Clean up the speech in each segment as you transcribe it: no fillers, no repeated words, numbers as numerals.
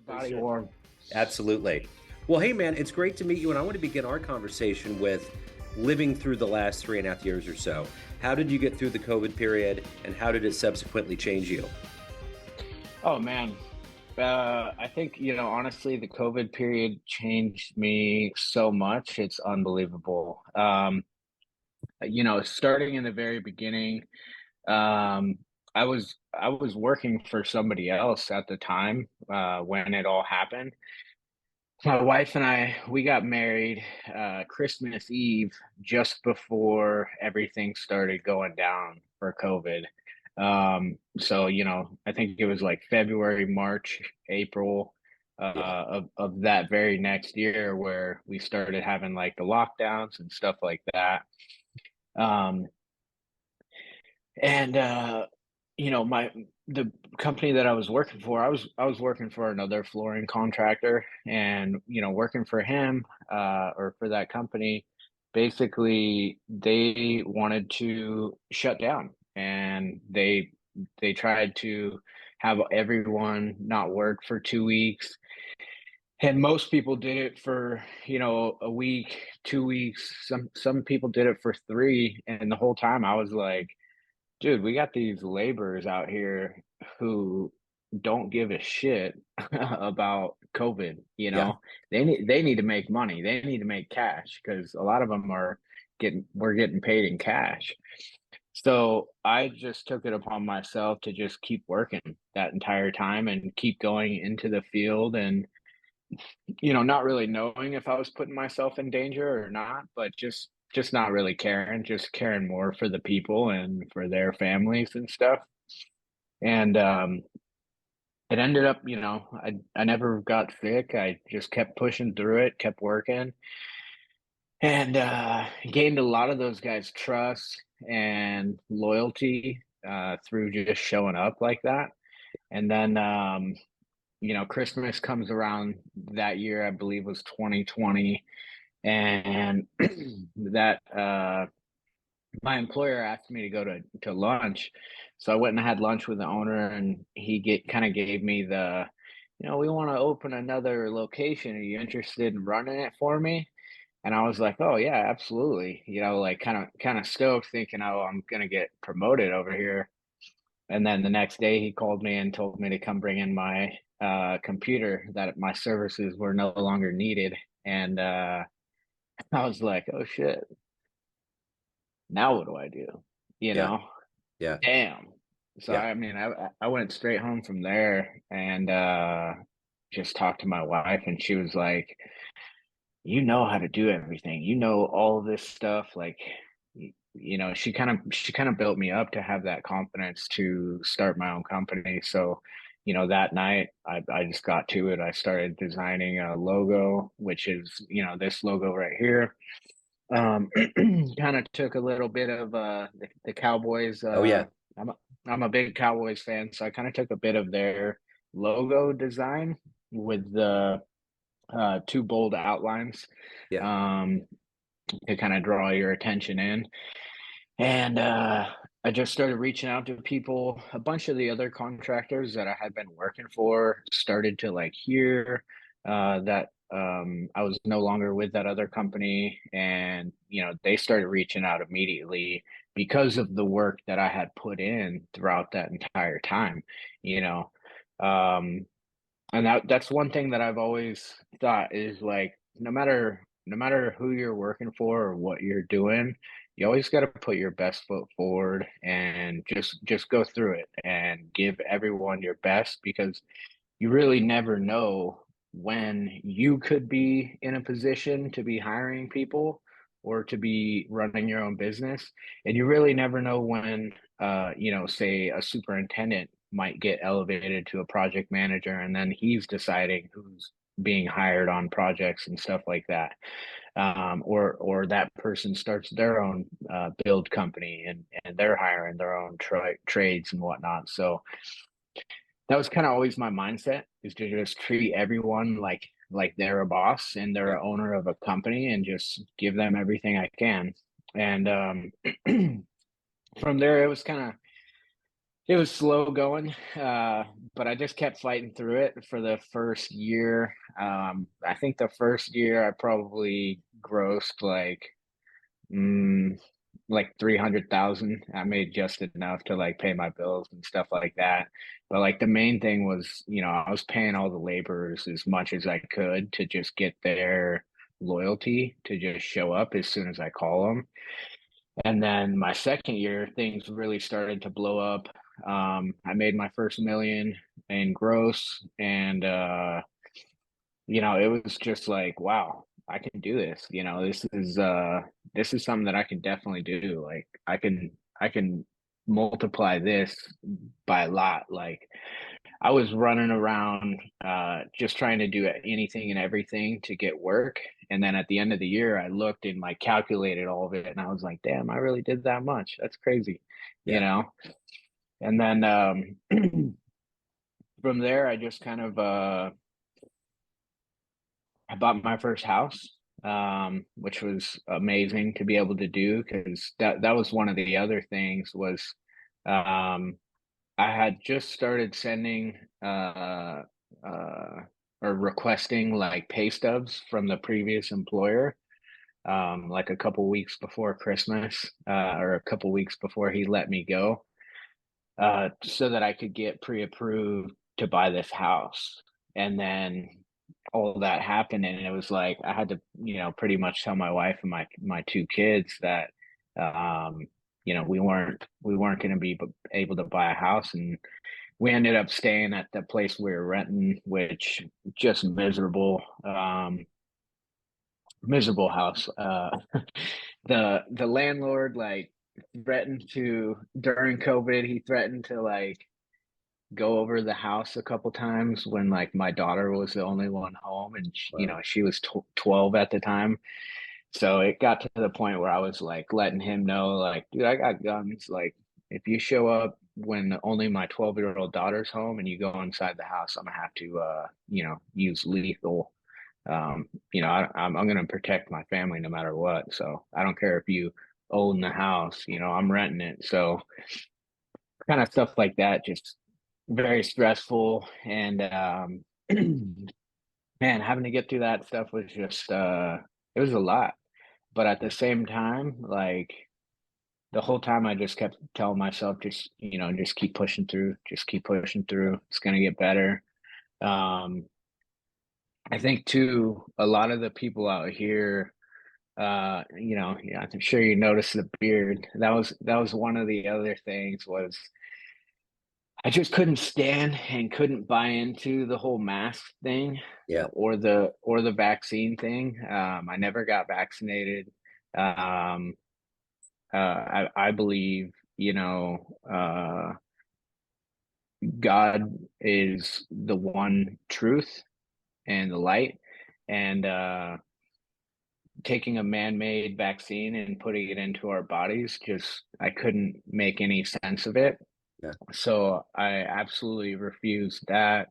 body warm. Absolutely. Well, hey, man, it's great to meet you. And I want to begin our conversation with living through the last 3.5 years or so. How did you get through the COVID period and how did it subsequently change you? Oh man, I think honestly, the COVID period changed me so much. It's unbelievable. Starting in the very beginning, um, I was working for somebody else at the time when it all happened. My wife and I, we got married Christmas Eve, just before everything started going down for COVID. So, I think it was like February, March, April Yeah. of that very next year where we started having like the lockdowns and stuff like that. Um, and my the company that I was working for, I was working for another flooring contractor, and working for him or for that company, basically they wanted to shut down, and they tried to have everyone not work for 2 weeks. And most people did it for, a week, 2 weeks. Some people did it for three. And the whole time I was like, dude, we got these laborers out here who don't give a shit about COVID, Yeah. They need to make money. They need to make cash because a lot of them we're getting paid in cash. So I just took it upon myself to just keep working that entire time and keep going into the field, and not really knowing if I was putting myself in danger or not, but just not really caring, just caring more for the people and for their families and stuff. And it ended up, I never got sick. I just kept pushing through it, kept working, and gained a lot of those guys' trust and loyalty through just showing up like that. And then Christmas comes around that year, I believe was 2020, and that my employer asked me to go to lunch. So I went and had lunch with the owner, and he get kind of gave me we want to open another location. Are you interested in running it for me? And I was like, oh yeah, absolutely. Like kind of stoked, thinking, oh, I'm gonna get promoted over here. And then the next day he called me and told me to come bring in my computer, that my services were no longer needed. And I was like, oh shit, now what do I do? You Yeah. know, Yeah. damn. So Yeah. I mean, I went straight home from there, and just talked to my wife, and she was like, "You know how to do everything. You know all of this stuff." Like, she kind of built me up to have that confidence to start my own company. So, that night I just got to it. I started designing a logo, which is this logo right here. um Kind of took a little bit of the Cowboys. Oh, yeah. I'm a big Cowboys fan, so I kind of took a bit of their logo design with the two bold outlines, Yeah. um to kind of draw your attention in. And I just started reaching out to people. A bunch of the other contractors that I had been working for started to like hear that I was no longer with that other company, and they started reaching out immediately because of the work that I had put in throughout that entire time. You know, um, and that's one thing that I've always thought is like, no matter who you're working for or what you're doing, you always got to put your best foot forward and just go through it and give everyone your best, because you really never know when you could be in a position to be hiring people or to be running your own business. And you really never know when, say a superintendent might get elevated to a project manager, and then he's deciding who's being hired on projects and stuff like that. Or that person starts their own build company, and they're hiring their own trades and whatnot. So that was kind of always my mindset, is to just treat everyone like they're a boss and they're Yeah. a owner of a company, and just give them everything I can. And from there, it was kind of It was slow going, but I just kept fighting through it for the first year. I think the first year I probably grossed mm, like 300,000. I made just enough to like pay my bills and stuff like that. But like the main thing was, I was paying all the laborers as much as I could to just get their loyalty to just show up as soon as I call them. And then my second year, things really started to blow up. I made my first million in gross, and it was just like, wow, I can do this. This is something that I can definitely do. Like I can multiply this by a lot. Like I was running around just trying to do anything and everything to get work. And then at the end of the year, I looked and like calculated all of it, and I was like, damn, I really did that much. That's crazy, you Yeah. know? And then from there, I just kind of I bought my first house, which was amazing to be able to do because that was one of the other things was um, I had just started sending uh, or requesting like pay stubs from the previous employer, like a couple weeks before Christmas, or a couple weeks before he let me go, so that I could get pre-approved to buy this house. And then all that happened, and it was like I had to, pretty much tell my wife and my two kids that, um, we weren't going to be able to buy a house, and we ended up staying at the place we were renting, which just miserable, miserable house. The landlord like threatened to during COVID, he threatened to like go over the house a couple times when like my daughter was the only one home, and Wow. she was 12 at the time. So it got to the point where I was like letting him know, like, dude, I got guns. Like, if you show up when only my 12-year-old daughter's home and you go inside the house, I'm gonna have to, use lethal. I'm gonna protect my family no matter what. So I don't care if you own the house. I'm renting it. So kind of stuff like that, just very stressful. And man, having to get through that stuff was just it was a lot. But at the Yeah. same time, like the whole time I just kept telling myself, just keep pushing through, just keep pushing through. It's gonna get better. Um, I think too, a lot of the people out here, yeah, I'm sure you noticed the beard. That was one of the other things was I just couldn't stand and couldn't buy into the whole mask thing, Yeah. or the vaccine thing. I never got vaccinated. Um, I believe, God is the one truth and the light, and taking a man-made vaccine and putting it into our bodies, just I couldn't make any sense of it. Yeah. So I absolutely refused that.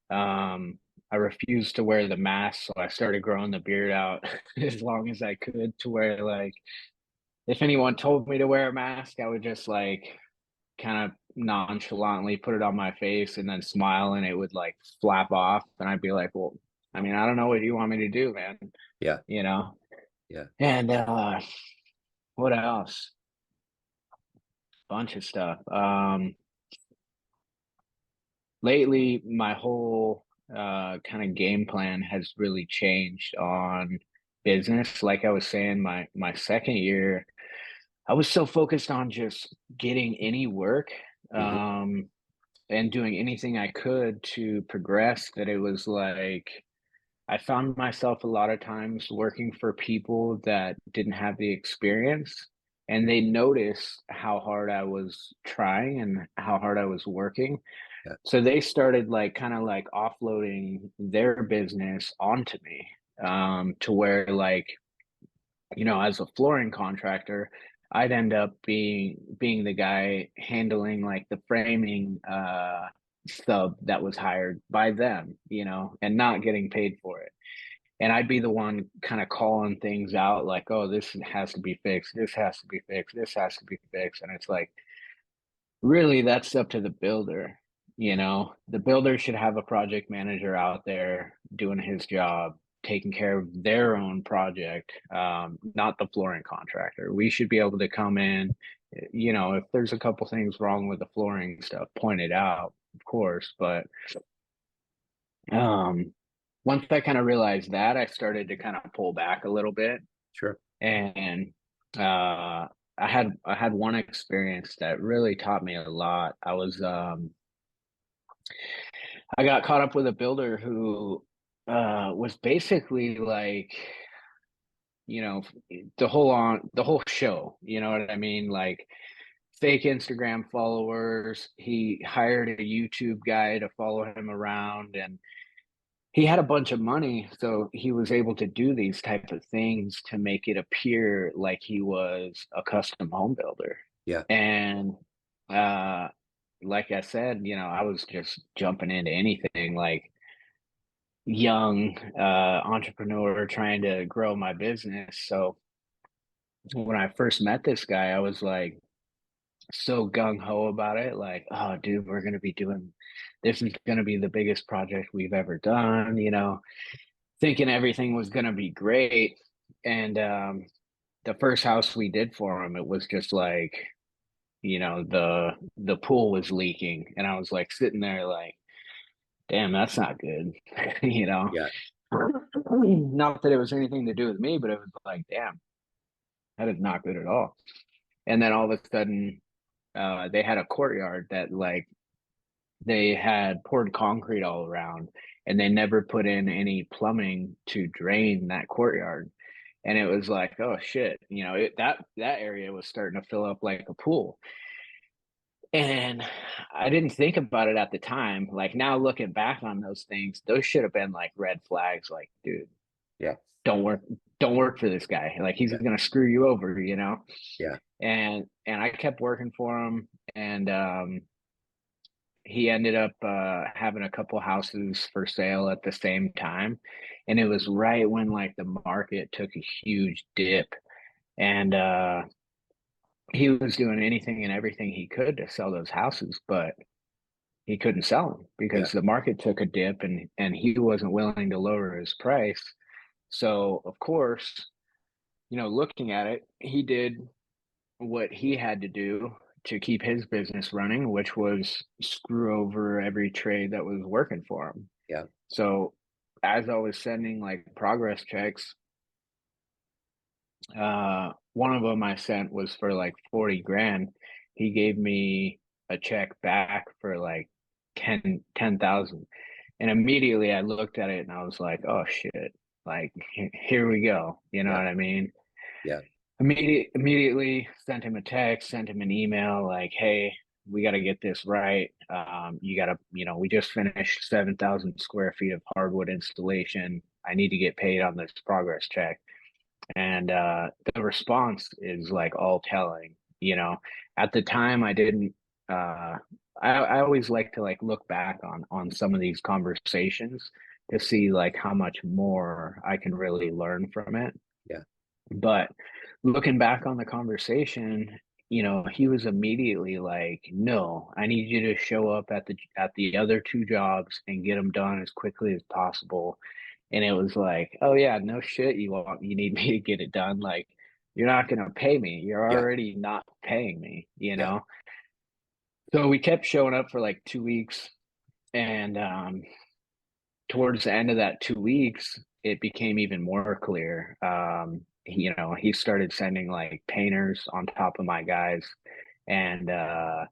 Um, I refused to wear the mask, so I started growing the beard out as long as I could to where like if anyone told me to wear a mask, I would just like kind of nonchalantly put it on my face and then smile and it would like flap off and I'd be like, well, I mean, I don't know what you want me to do, man, Yeah. you know? Yeah. And what else? Bunch of stuff. Lately my whole kind of game plan has really changed on business. Like I was saying, my second year, I was so focused on just getting any work. Hmm. Um and doing anything I could to progress that it was like I found myself a lot of times working for people that didn't have the experience, and they noticed how hard I was trying and how hard I was working. Yeah. So they started like kind of like offloading their business onto me, to where like, as a flooring contractor, I'd end up being the guy handling like the framing sub that was hired by them, and not getting paid for it. And I'd be the one kind of calling things out like, oh, this has to be fixed, this has to be fixed, this has to be fixed. And it's like Really, that's up to the builder. You know, the builder should have a project manager out there doing his job, taking care of their own project, not the flooring contractor. We should be able to come in, you know, if there's a couple things wrong with the flooring stuff, point it out, of course. But um, once I kind of realized that, I started to kind of pull back a little bit. Sure. And I had one experience that really taught me a lot. I got caught up with a builder who was basically like, you know, the whole show, you know what I mean? Like fake Instagram followers. He hired a YouTube guy to follow him around, and he had a bunch of money, so he was able to do these type of things to make it appear like he was a custom home builder. Yeah. And uh like I said, you know, I was just jumping into anything, like young entrepreneur trying to grow my business. So when I first met this guy, I was like so gung ho about it, like, oh dude, we're gonna be doing this, is gonna be the biggest project we've ever done, you know, thinking everything was gonna be great. And the first house we did for him, it was just like, you know, the pool was leaking, and I was like sitting there like, damn, that's not good. You know, Yeah. not that it was anything to do with me, but it was like, damn, that is not good at all. And then all of a sudden, they had a courtyard that like they had poured concrete all around, and they never put in any plumbing to drain that courtyard. And it was like, oh shit, you know, that area was starting to fill up like a pool. And I didn't think about it at the time. Like now looking back on those things, those should have been like red flags. Like, dude, Yeah. don't work, don't work for this guy. Like he's Yeah. gonna screw you over, you know? Yeah. And I kept working for him, and he ended up having a couple houses for sale at the same time. And it was right when like the market took a huge dip, and he was doing anything and everything he could to sell those houses, but he couldn't sell them Yeah. because the market took a dip, and he wasn't willing to lower his price. So of course, you know, looking at it, he did what he had to do to keep his business running, which was screw over every trade that was working for him. Yeah. So as I was sending like progress checks, one of them I sent was for like 40 grand. He gave me a check back for like 10,000. And immediately I looked at it and I was like, oh shit, like here we go. You know Yeah. what I mean? Yeah. Immediately sent him a text, sent him an email like, hey, we got to get this right. You got to, you know, we just finished 7,000 square feet of hardwood installation. I need to get paid on this progress check. And the response is like all telling. You know, at the time I didn't, I always like to like look back on some of these conversations to see like how much more I can really learn from it. Yeah. But looking back on the conversation, you know, he was immediately like, "No, I need you to show up at the other two jobs and get them done as quickly as possible." And it was like, "Oh yeah, no shit, you need me to get it done. Like, you're not gonna pay me. You're Yeah. already not paying me, you Yeah. know?" So we kept showing up for like 2 weeks, and towards the end of that 2 weeks, it became even more clear. You know, he started sending like painters on top of my guys, and I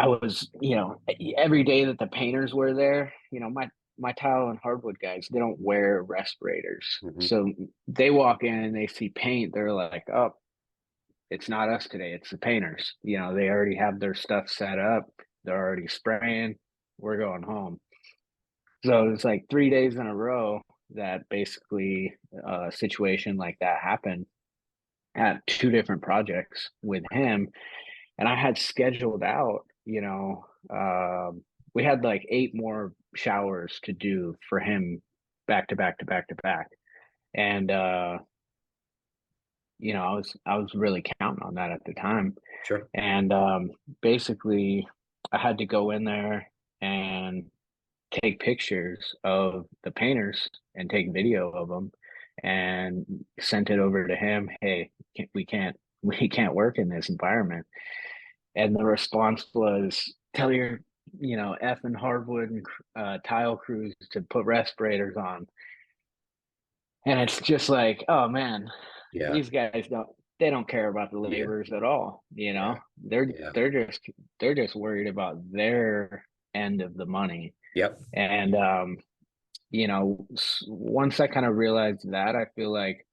was, you know, every day that the painters were there, you know, my tile and hardwood guys, they don't wear respirators, Hmm. so they walk in and they see paint, they're like, "Oh, it's not us today; it's the painters." You know, they already have their stuff set up, they're already spraying. We're going home. So it's like 3 days in a row that basically a situation like that happened at two different projects with him. And I had scheduled out, you know, we had like eight more showers to do for him back to back to back to back. And I was really counting on that at the time. Sure. And basically, I had to go in there and take pictures of the painters and take video of them and sent it over to him. Hey, we can't we can't work in this environment. And the response was, tell your effing hardwood and tile crews to put respirators on. And it's just like, oh man, Yeah. these guys don't care about the Yeah. laborers at all. Yeah. They're Yeah. they're just worried about their end of the money. Yep. And once I kind of realized that, I feel like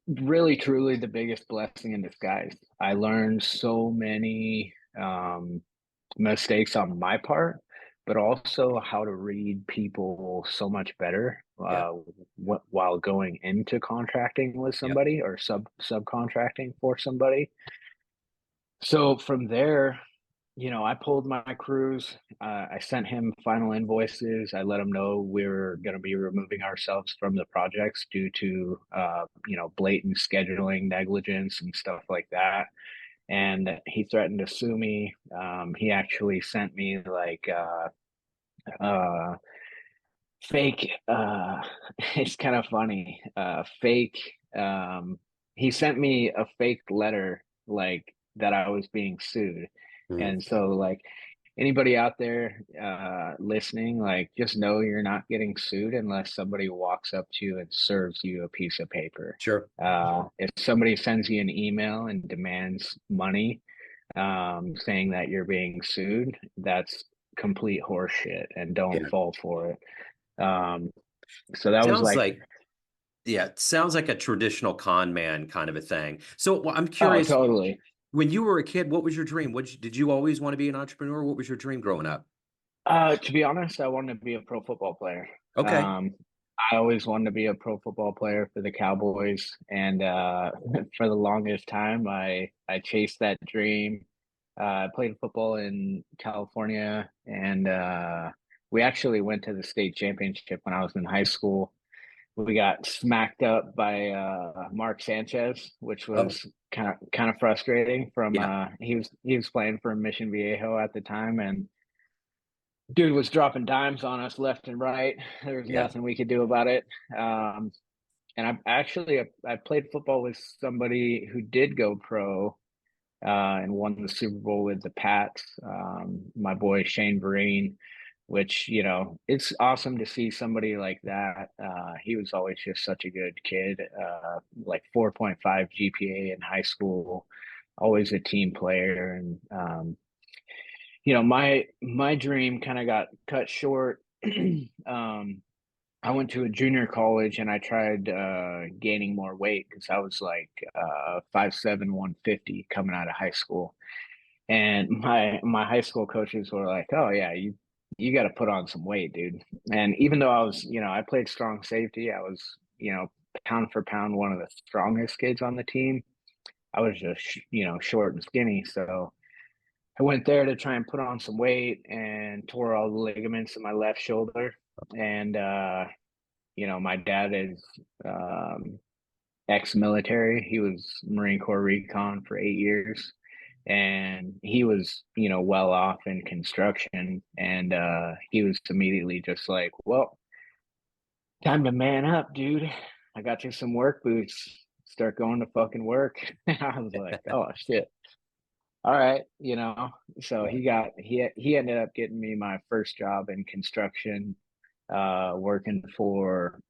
really truly the biggest blessing in disguise. I learned so many mistakes on my part, but also how to read people so much better Yeah. while going into contracting with Yep. somebody or subcontracting for somebody. So from there, I pulled my crews. I sent him final invoices. I let him know we were going to be removing ourselves from the projects due to, blatant scheduling negligence and stuff like that. And he threatened to sue me. He actually sent me like uh, fake. It's kind of funny. Fake. He sent me a fake letter like that I was being sued, Mm. and so like anybody out there listening, like just know you're not getting sued unless somebody walks up to you and serves you a piece of paper. Sure. If somebody sends you an email and demands money, saying that you're being sued, that's complete horseshit, and don't Yeah. fall for it. Um, so that was Sounds like, like, yeah, it sounds like a traditional con man kind of a thing. So well, I'm oh, curious, totally. when you were a kid, what was your dream? Did you always want to be an entrepreneur? What was your dream growing up? To be honest, I wanted to be a pro football player. Okay. Um, I always wanted to be a pro football player for the Cowboys, and for the longest time, I chased that dream. I played football in California, and we actually went to the state championship when I was in high school. We got smacked up by Mark Sanchez, which Oh, was kind of frustrating. From yeah. he was playing for Mission Viejo at the time, and dude was dropping dimes on us left and right. There was Yeah. nothing we could do about it. Um, and I played football with somebody who did go pro and won the Super Bowl with the Pats. My boy Shane Vereen, which it's awesome to see somebody like that. He was always just such a good kid, like 4.5 GPA in high school, always a team player, and my dream kind of got cut short. I went to a junior college and I tried gaining more weight because I was like 5'7", 150 coming out of high school. And my high school coaches were like, "Oh yeah, you got to put on some weight, dude." And even though I was, I played strong safety, I was, pound for pound one of the strongest kids on the team. I was just, short and skinny. So I went there to try and put on some weight and tore all the ligaments in my left shoulder. And my dad is um, ex-military. He was Marine Corps recon for 8 years, and he was, well off in construction. And he was immediately just like, "Well, time to man up, dude. I got you some work boots. Start going to fucking work." I was like, "Oh shit." All right, so Yeah. he ended up getting me my first job in construction, working for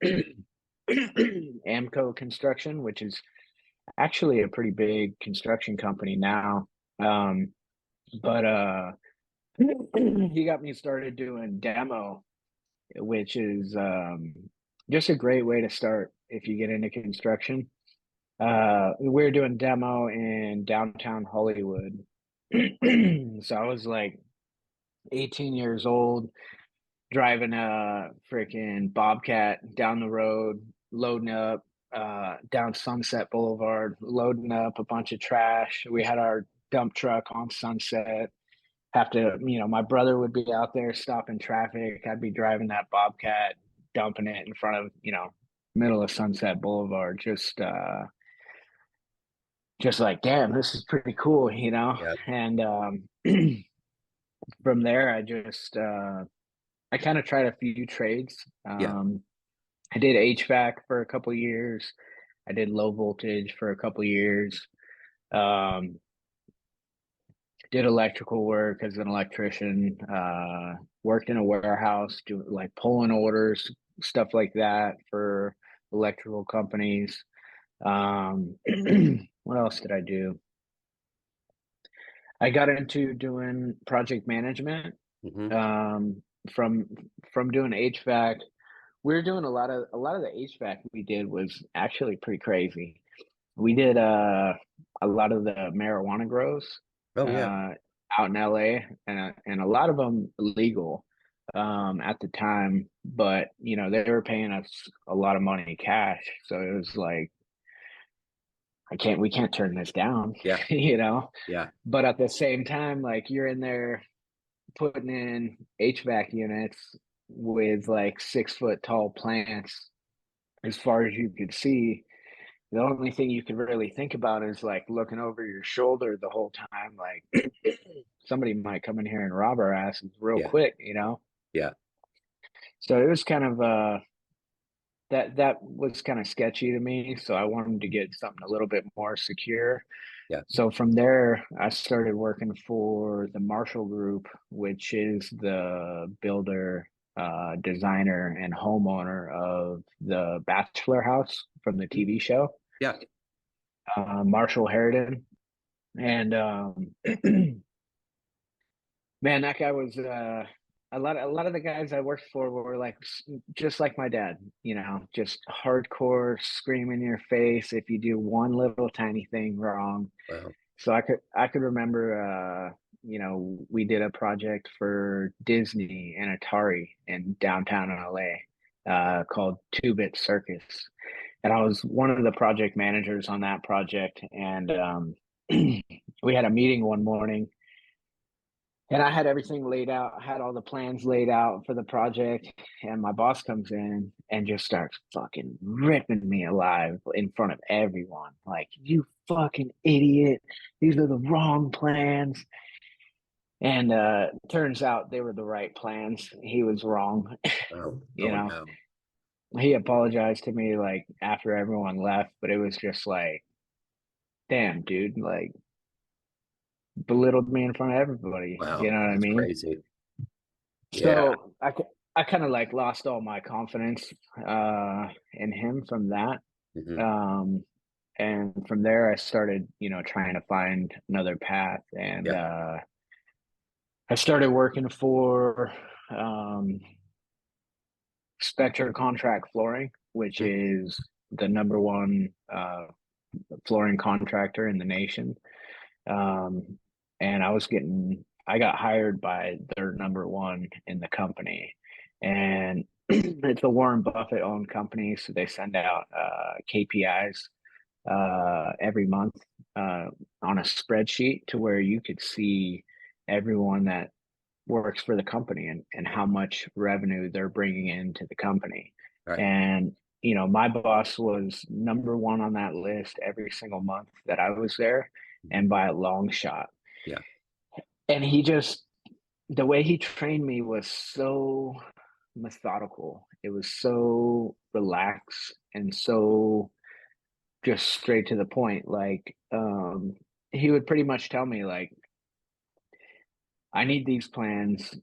Amco Construction, which is actually a pretty big construction company now. But he got me started doing demo, which is just a great way to start if you get into construction. We are doing demo in downtown Hollywood. So I was like 18 years old, driving a freaking Bobcat down the road, loading up down Sunset Boulevard, loading up a bunch of trash. We had our dump truck on Sunset. Have to, my brother would be out there stopping traffic. I'd be driving that Bobcat, dumping it in front of, middle of Sunset Boulevard, just like, damn, this is pretty cool, you know? Yeah. And from there, I kind of tried a few trades. Yeah. I did HVAC for a couple years. I did low voltage for a couple years. Um, did electrical work as an electrician. Worked in a warehouse, do like pulling orders, stuff like that for electrical companies. What else did I do? I got into doing project management. Hmm. Um, from doing HVAC, we were doing a lot of the HVAC we did was actually pretty crazy. We did a lot of the marijuana grows Oh yeah. uh, out in LA, and a lot of them illegal at the time, but you know they were paying us a lot of money cash, so it was like we can't turn this down, Yeah. you know. Yeah. But at the same time, like you're in there putting in HVAC units with like 6 foot tall plants as far as you could see. The only thing you could really think about is like looking over your shoulder the whole time, like somebody might come in here and rob our asses real Yeah. quick, you know? Yeah. So it was kind of that was kind of sketchy to me. So I wanted to get something a little bit more secure. Yeah. So from there, I started working for the Marshall Group, which is the builder, designer, and homeowner of the Bachelor House from the TV show, Yeah. Marshall Harridan. And man, that guy was a lot of the guys I worked for were like just like my dad, you know, just hardcore, scream in your face if you do one little tiny thing wrong. Wow. So I could remember you know, we did a project for Disney and Atari in downtown LA called Two Bit Circus. And I was one of the project managers on that project. And we had a meeting one morning, and I had everything laid out, I had all the plans laid out for the project. And my boss comes in and just starts fucking ripping me alive in front of everyone. Like, you fucking idiot. These are the wrong plans. And turns out they were the right plans. He was wrong. Oh. You Oh know, no. he apologized to me like after everyone left, but it was just like, damn, dude, like belittled me in front of everybody. You Wow. know what I That's mean? crazy. Yeah. So I kind of like lost all my confidence in him from that. Hmm. Um, and from there, I started, you know, trying to find another path. And Yeah. I started working for um, Spectre Contract Flooring, which Mhm. is the number one flooring contractor in the nation. Um, and I got hired by their number one in the company. And it's a Warren Buffett owned company. So they send out KPIs every month uh, on a spreadsheet to where you could see everyone that works for the company and how much revenue they're bringing into the company. Right. And, you know, my boss was number one on that list every single month that I was there, and by a long shot. Yeah. And the way he trained me was so methodical. It was so relaxed and so just straight to the point. Like, he would pretty much tell me, like, I need these plans.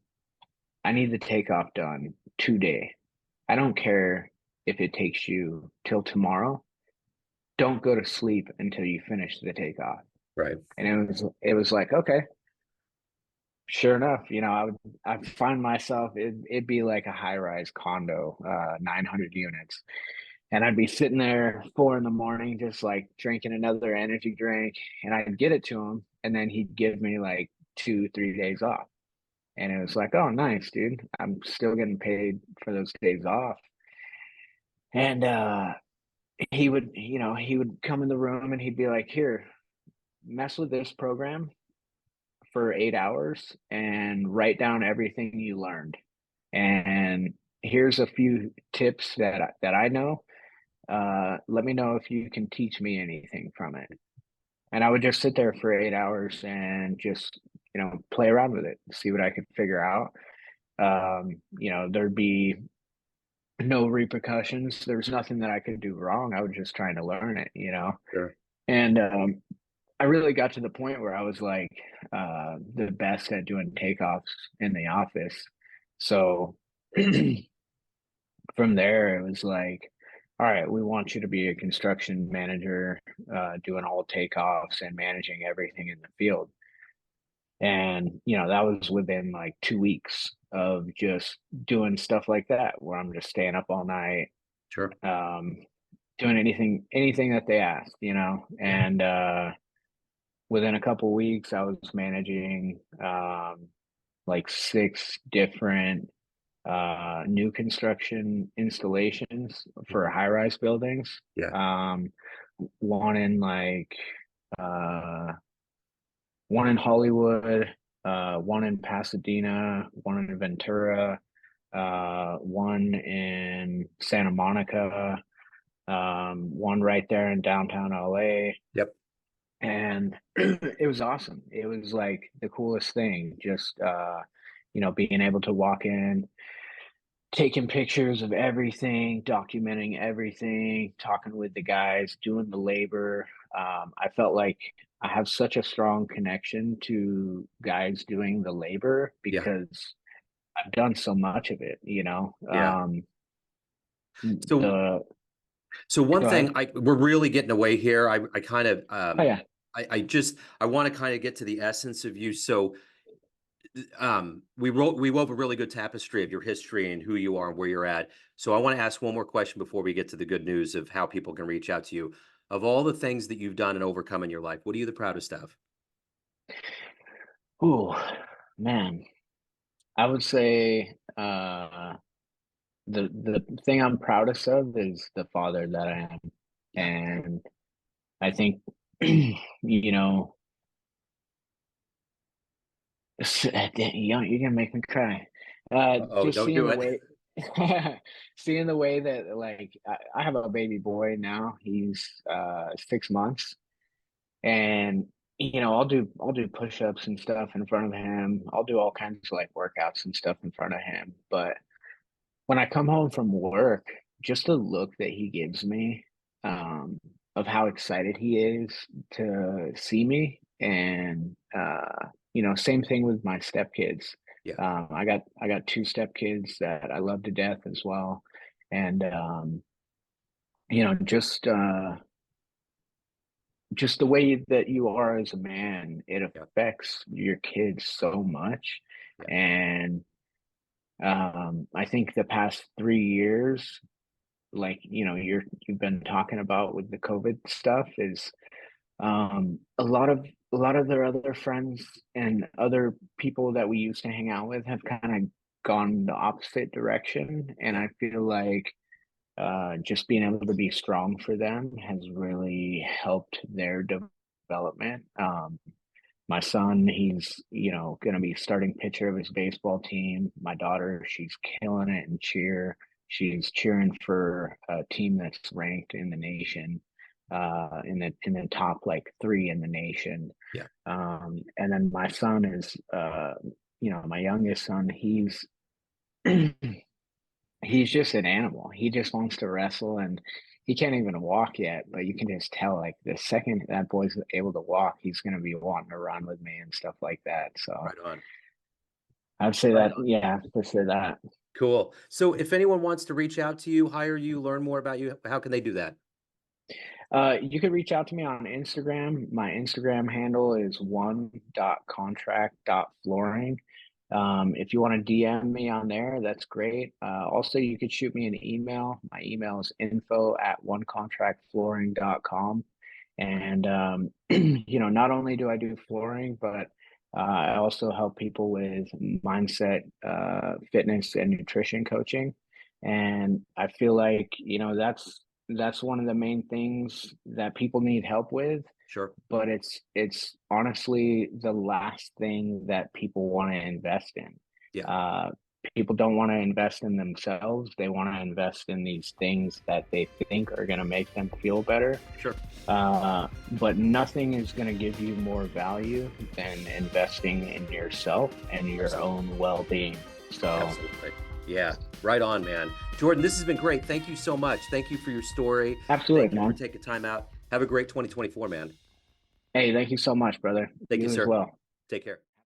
I need the takeoff done today. I don't care if it takes you till tomorrow. Don't go to sleep until you finish the takeoff. Right. And it was like, okay, sure enough, you know, I'd find myself, it'd be like a high rise condo, 900 units. And I'd be sitting there 4 in the morning, just like drinking another energy drink, and I'd get it to him. And then he'd give me like 2, 3 days off. And it was like, oh, nice, dude. I'm still getting paid for those days off. And he would, you know, he would come in the room and he'd be like, here, mess with this program for 8 hours and write down everything you learned. And here's a few tips that I know. Let me know if you can teach me anything from it. And I would just sit there for 8 hours and just, play around with it, see what I could figure out. There'd be no repercussions. There's nothing that I could do wrong. I was just trying to learn it. Sure. And I really got to the point where I was like the best at doing takeoffs in the office. So from there, it was like, all right, we want you to be a construction manager, doing all takeoffs and managing everything in the field. And, that was within like 2 weeks of just doing stuff like that, where I'm just staying up all night, Sure. um, doing anything that they asked. Yeah. And within a couple weeks, I was managing like six different new construction installations for Mhm. high-rise buildings. Yeah. Um, one in like uh, one in Hollywood, one in Pasadena, one in Ventura, one in Santa Monica, one right there in downtown LA. Yep. And it was awesome. It was like the coolest thing, just being able to walk in, taking pictures of everything, documenting everything, talking with the guys, doing the labor. I felt like I have such a strong connection to guys doing the labor Yeah. because I've done so much of it. Yeah. So The So one Go thing ahead. we're really getting away here. I kind of Oh yeah. I want to kind of get to the essence of you. So we wove a really good tapestry of your history and who you are and where you're at. So I want to ask one more question before we get to the good news of how people can reach out to you. Of all the things that you've done and overcome in your life, what are you the proudest of? Ooh, man. I would say the thing I'm proudest of is the father that I am. Yeah. And I think, you know, you're gonna make me cry. Uh-oh, Just don't seeing do the it. way, seeing the way that like I have a baby boy now. He's 6 months, and I'll do push-ups and stuff in front of him. I'll do all kinds of like workouts and stuff in front of him. But when I come home from work, just the look that he gives me, um, of how excited he is to see me, and same thing with my stepkids. Yeah. I got two stepkids that I love to death as well, and just the way that you are as a man, it Yeah. affects your kids so much, Yeah. and I think the past 3 years, like you've been talking about with the COVID stuff, is a lot of their other friends and other people that we used to hang out with have kind of gone the opposite direction, and Yeah. I feel like just being able to be strong for them has really helped their development. My son, he's, going to be starting pitcher of his baseball team. My daughter, she's killing it in cheer. She's cheering for a team that's ranked in the nation, in the top like three in the nation. Yeah. And then my son is, my youngest son, he's just an animal. He just wants to wrestle, and he can't even walk yet, but you can just tell like the second that boy's able to walk, he's going to be wanting to run with me and stuff like that. So Right on. I'd say Right that, on. yeah, for sure that. Cool. So if anyone wants to reach out to you, hire you, learn more about you, how can they do that? You could reach out to me on Instagram. My Instagram handle is one.contract.flooring. If you want to DM me on there, that's great. Also, you could shoot me an email. My email is info@onecontractflooring.com. And, not only do I do flooring, but I also help people with mindset, fitness, and nutrition coaching. And I feel like, that's one of the main things that people need help with, Sure. but it's honestly the last thing that people want to invest in. Yeah. Uh, people don't want to invest in themselves. They want to invest in these things that they think are going to make them feel better. Sure. But nothing is going to give you more value than investing in yourself and your Absolutely. own well-being. So Absolutely. Yeah, right on, man. Jordan, this has been great. Thank you so much. Thank you for your story. Thank absolutely, you for man. taking time out. Have a great 2024, man. Hey, thank you so much, brother. Thank you, You as sir. well. Take care.